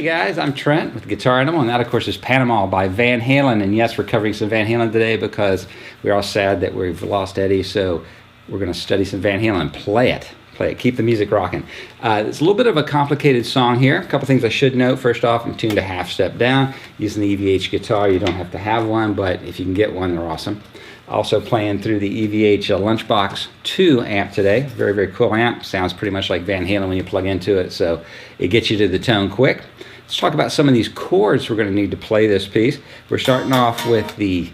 guys, I'm Trent with Guitar Animal, and that of course is Panama by Van Halen. And yes, we're covering some Van Halen today because we're all sad that we've lost Eddie, so we're going to study some Van Halen and play it. Keep the music rocking. It's a little bit of a complicated song here. A couple things I should note. First off, I'm tuned a half step down. Using the EVH guitar, you don't have to have one, but if you can get one, they're awesome. Also playing through the EVH Lunchbox 2 amp today. Very, very cool amp. Sounds pretty much like Van Halen when you plug into it, so it gets you to the tone quick. Let's talk about some of these chords we're going to need to play this piece. We're starting off with the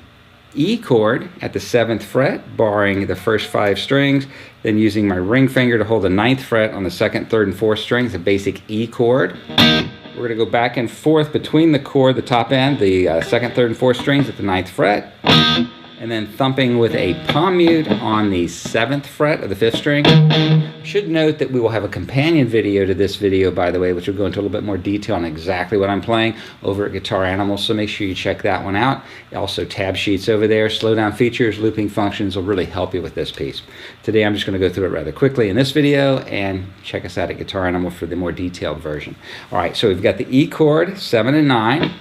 E chord at the 7th fret, barring the first 5 strings, then using my ring finger to hold the 9th fret on the 2nd, 3rd, and 4th strings, a basic E chord. We're going to go back and forth between the chord, the top end, the 2nd, 3rd, and 4th strings at the 9th fret, and then thumping with a palm mute on the 7th fret of the 5th string. I should note that we will have a companion video to this video, by the way, which will go into a little bit more detail on exactly what I'm playing over at Guitar Animal, so make sure you check that one out. Also tab sheets over there, slowdown features, looping functions will really help you with this piece. Today I'm just going to go through it rather quickly in this video, and check us out at Guitar Animal for the more detailed version. Alright, so we've got the E chord, 7 and 9.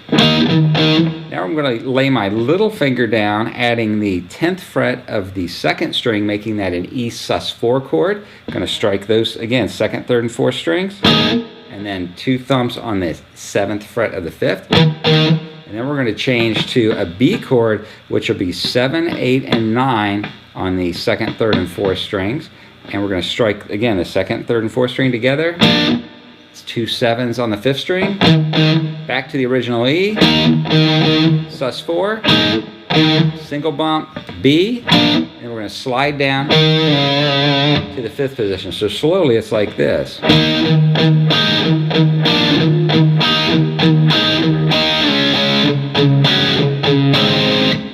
Now I'm going to lay my little finger down, adding the 10th fret of the 2nd string, making that an E sus4 chord. I'm going to strike those again, 2nd, 3rd, and 4th strings, and then 2 thumps on the 7th fret of the 5th. And then we're going to change to a B chord, which will be 7, 8, and 9 on the 2nd, 3rd, and 4th strings. And we're going to strike again the 2nd, 3rd, and 4th string together. It's 2 7s on the 5th string. Back to the original E, sus4, single bump, B, and we're going to slide down to the 5th position. So slowly it's like this. When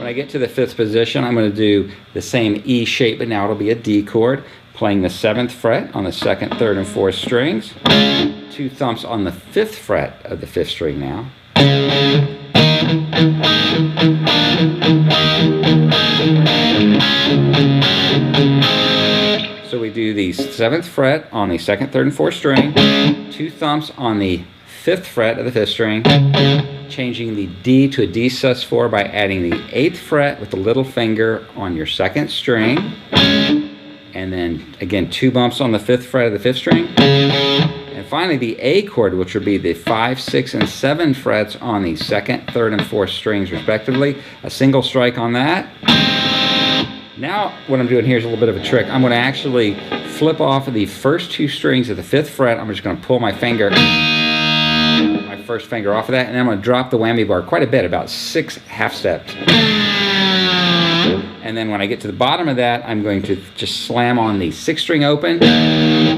I get to the 5th position, I'm going to do the same E shape, but now it'll be a D chord, playing the 7th fret on the 2nd, 3rd, and 4th strings. 2 thumps on the 5th fret of the 5th string now. So we do the 7th fret on the 2nd, 3rd, and 4th string, 2 thumps on the 5th fret of the 5th string, changing the D to a D sus4 by adding the 8th fret with the little finger on your 2nd string, and then again 2 bumps on the 5th fret of the 5th string, and finally the A chord, which would be the 5, 6, and 7 frets on the 2nd, 3rd, and 4th strings respectively. A single strike on that. Now what I'm doing here is a little bit of a trick. I'm going to actually flip off of the first 2 strings of the 5th fret. I'm just going to pull my finger, my first finger off of that, and then I'm going to drop the whammy bar quite a bit, about 6 half steps. And then when I get to the bottom of that, I'm going to just slam on the 6th string open,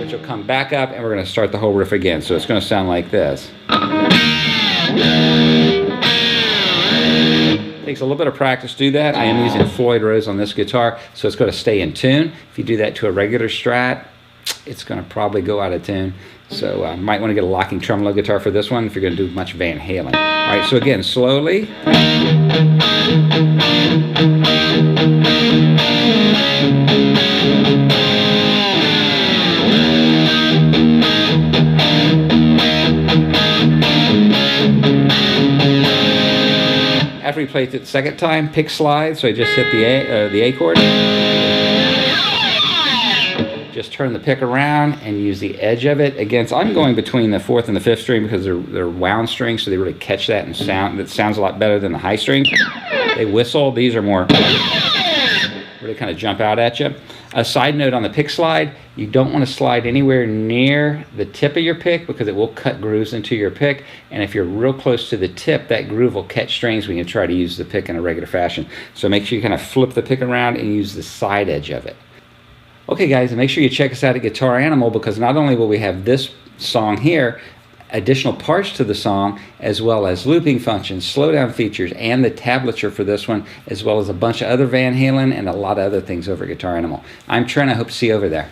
which will come back up, and we're going to start the whole riff again. So it's going to sound like this. Takes a little bit of practice to do that. I am using Floyd Rose on this guitar, so it's going to stay in tune. If you do that to a regular Strat, it's going to probably go out of tune. So you might want to get a locking tremolo guitar for this one if you're going to do much Van Halen. All right, so again, slowly. After we play it the 2nd time, pick slide, so I just hit the A chord. Just turn the pick around and use the edge of it. Again, so I'm going between the 4th and the 5th string because they're wound strings, so they really catch that and sound. That sounds a lot better than the high strings. They whistle. These are more really kind of jump out at you. A side note on the pick slide, you don't want to slide anywhere near the tip of your pick because it will cut grooves into your pick, and if you're real close to the tip, that groove will catch strings when you try to use the pick in a regular fashion. So make sure you kind of flip the pick around and use the side edge of it. Okay guys, and make sure you check us out at Guitar Animal, because not only will we have this song here, additional parts to the song, as well as looping functions, slowdown features, and the tablature for this one, as well as a bunch of other Van Halen and a lot of other things over at Guitar Animal. I'm Trent. I hope to see you over there.